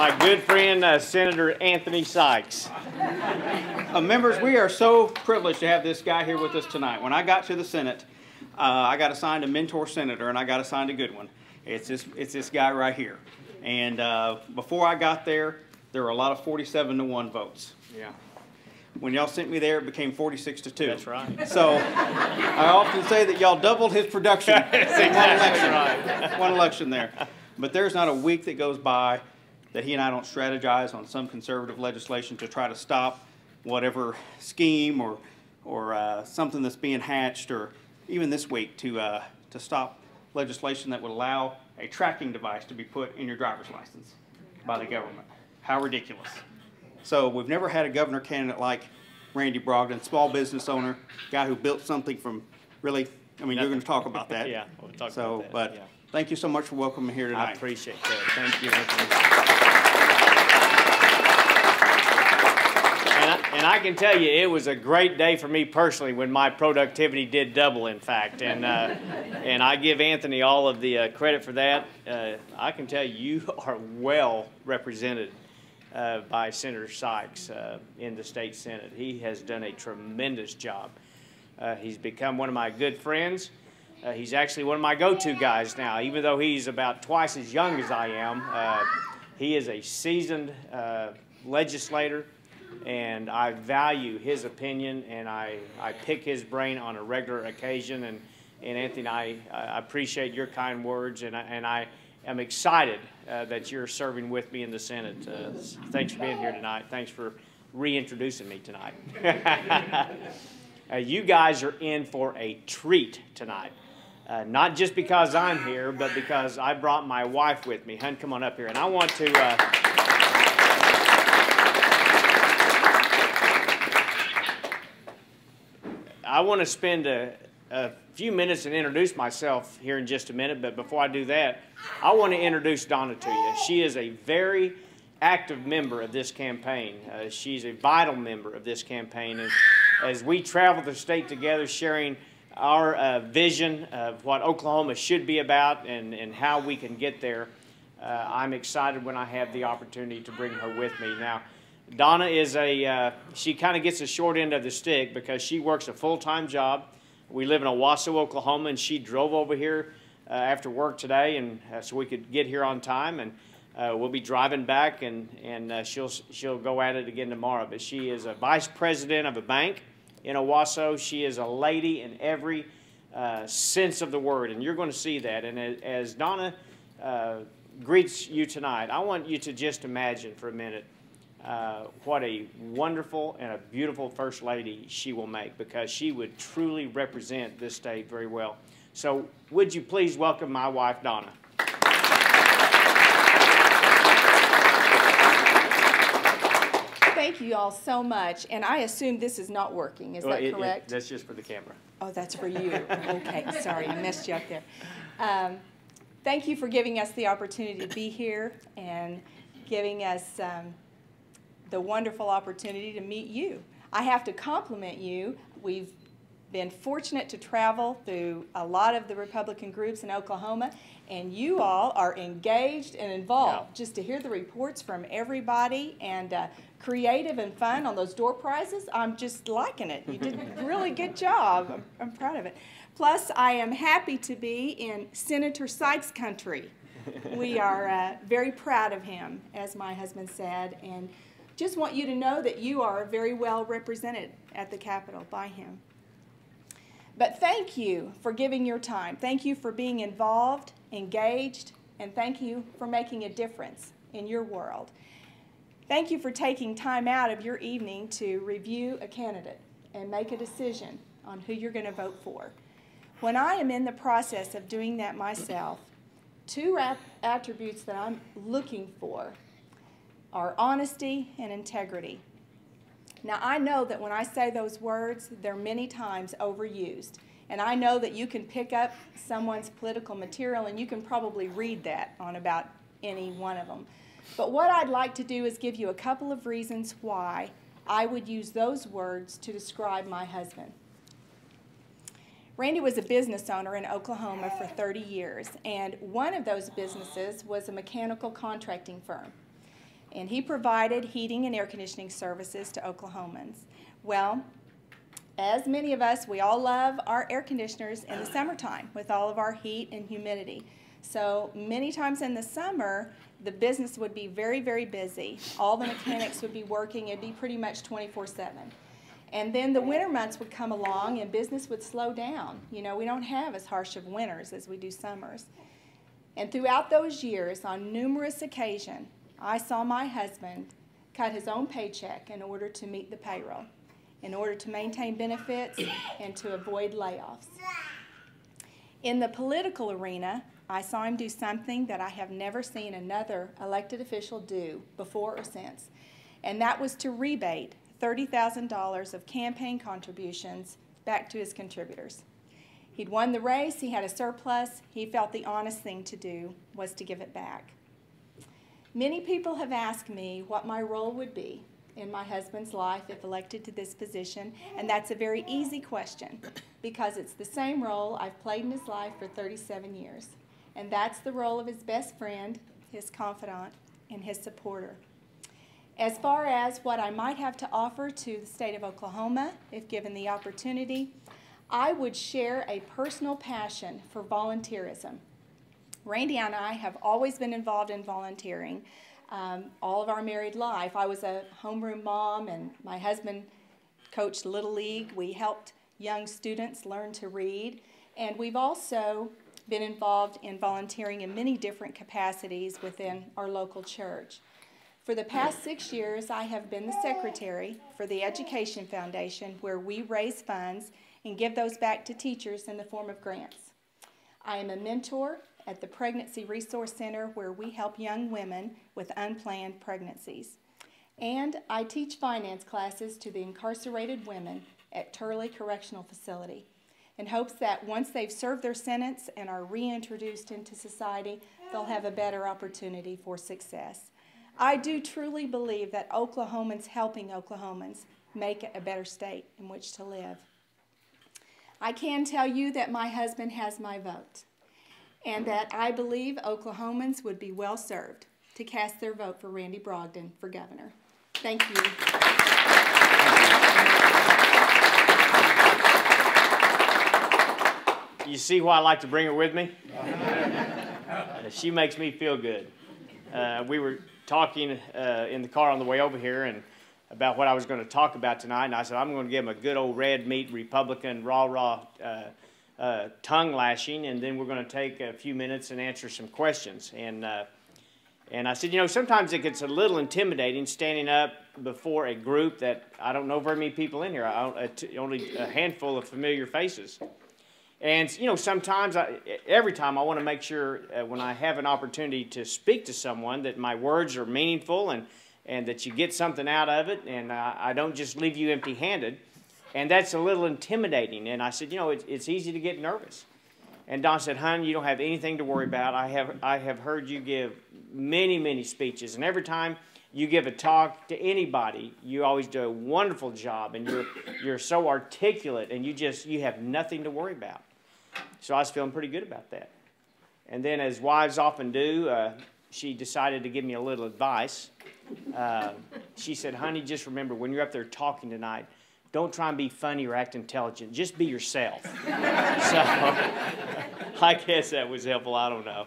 my good friend, Senator Anthony Sykes. Members, we are so privileged to have this guy here with us tonight. When I got to the Senate, I got assigned a mentor senator, and I got assigned a good one. It's this guy right here. And before I got there, there were a lot of 47-1 votes. Yeah. When y'all sent me there, it became 46-2. That's right. So I often say that y'all doubled his production in one election there. But there's not a week that goes by that he and I don't strategize on some conservative legislation to try to stop whatever scheme or something that's being hatched, or even this week to stop legislation that would allow a tracking device to be put in your driver's license by the government. How ridiculous. So we've never had a governor candidate like Randy Brogdon, small business owner, guy who built something from really, I mean, you're going to talk about that. Yeah, we'll talk about that. But thank you so much for welcoming me here tonight. I appreciate that. Thank you. And I can tell you, it was a great day for me personally when my productivity did double, in fact. And I give Anthony all of the credit for that. I can tell you, you are well represented by Senator Sykes in the state Senate. He has done a tremendous job. He's become one of my good friends. He's actually one of my go-to guys now, even though he's about twice as young as I am. He is a seasoned legislator, and I value his opinion, and I pick his brain on a regular occasion. And Anthony, I appreciate your kind words, and I am excited that you're serving with me in the Senate. Thanks for being here tonight. Thanks for reintroducing me tonight. You guys are in for a treat tonight. Not just because I'm here, but because I brought my wife with me. Hun, come on up here. And I want to... I want to spend a few minutes and introduce myself here in just a minute, but before I do that, I want to introduce Donna to you. She is a very active member of this campaign. She's a vital member of this campaign. And as we travel the state together, sharing our vision of what Oklahoma should be about and how we can get there, I'm excited when I have the opportunity to bring her with me. Now, Donna is she kind of gets the short end of the stick because she works a full-time job. We live in Owasso, Oklahoma, and she drove over here after work today, and so we could get here on time. And we'll be driving back, and she'll go at it again tomorrow. But she is a vice president of a bank in Owasso. She is a lady in every sense of the word, and you're going to see that. And as Donna greets you tonight, I want you to just imagine for a minute what a wonderful and a beautiful First Lady she will make, because she would truly represent this state very well. So would you please welcome my wife, Donna. Thank you all so much. And I assume this is not working. Is that correct? That's just for the camera. Oh, that's for you. Okay, sorry, I messed you up there. Thank you for giving us the opportunity to be here and giving us the wonderful opportunity to meet you. I have to compliment you. We've been fortunate to travel through a lot of the Republican groups in Oklahoma, and you all are engaged and involved. Yeah. Just to hear the reports from everybody, and creative and fun on those door prizes, I'm just liking it. You did a really good job. I'm proud of it. Plus, I am happy to be in Senator Sykes' country. We are very proud of him, as my husband said, and just want you to know that you are very well represented at the Capitol by him. But thank you for giving your time. Thank you for being involved, engaged, and thank you for making a difference in your world. Thank you for taking time out of your evening to review a candidate and make a decision on who you're going to vote for. When I am in the process of doing that myself, two attributes that I'm looking for are honesty and integrity. Now, I know that when I say those words, they're many times overused. And I know that you can pick up someone's political material and you can probably read that on about any one of them. But what I'd like to do is give you a couple of reasons why I would use those words to describe my husband. Randy was a business owner in Oklahoma for 30 years, and one of those businesses was a mechanical contracting firm. And he provided heating and air conditioning services to Oklahomans. Well, as many of us, we all love our air conditioners in the summertime with all of our heat and humidity. So many times in the summer, the business would be very, very busy. All the mechanics would be working. It'd be pretty much 24/7. And then the winter months would come along and business would slow down. You know, we don't have as harsh of winters as we do summers. And throughout those years, on numerous occasions, I saw my husband cut his own paycheck in order to meet the payroll, in order to maintain benefits and to avoid layoffs. In the political arena, I saw him do something that I have never seen another elected official do before or since, and that was to rebate $30,000 of campaign contributions back to his contributors. He'd won the race, he had a surplus, he felt the honest thing to do was to give it back. Many people have asked me what my role would be in my husband's life if elected to this position, and that's a very easy question because it's the same role I've played in his life for 37 years, and that's the role of his best friend, his confidant, and his supporter. As far as what I might have to offer to the state of Oklahoma, if given the opportunity, I would share a personal passion for volunteerism. Randy and I have always been involved in volunteering all of our married life. I was a homeroom mom, and my husband coached Little League. We helped young students learn to read, and we've also been involved in volunteering in many different capacities within our local church. For the past 6 years, I have been the secretary for the Education Foundation, where we raise funds and give those back to teachers in the form of grants. I am a mentor at the Pregnancy Resource Center, where we help young women with unplanned pregnancies. And I teach finance classes to the incarcerated women at Turley Correctional Facility in hopes that once they've served their sentence and are reintroduced into society, they'll have a better opportunity for success. I do truly believe that Oklahomans helping Oklahomans make it a better state in which to live. I can tell you that my husband has my vote, and that I believe Oklahomans would be well served to cast their vote for Randy Brogdon for governor. Thank you. You see why I like to bring her with me? She makes me feel good. We were talking in the car on the way over here and about what I was going to talk about tonight, and I said I'm going to give him a good old red meat Republican rah-rah tongue lashing, and then we're going to take a few minutes and answer some questions. And I said, you know, sometimes it gets a little intimidating standing up before a group that I don't know very many people in here. Only a handful of familiar faces. And, you know, sometimes, every time I want to make sure when I have an opportunity to speak to someone that my words are meaningful and that you get something out of it, and I don't just leave you empty-handed. And that's a little intimidating. And I said, you know, it's easy to get nervous. And Don said, hon, you don't have anything to worry about. I have heard you give many, many speeches. And every time you give a talk to anybody, you always do a wonderful job. And you're so articulate, and you have nothing to worry about. So I was feeling pretty good about that. And then, as wives often do, she decided to give me a little advice. She said, honey, just remember, when you're up there talking tonight, don't try and be funny or act intelligent. Just be yourself. So I guess that was helpful. I don't know.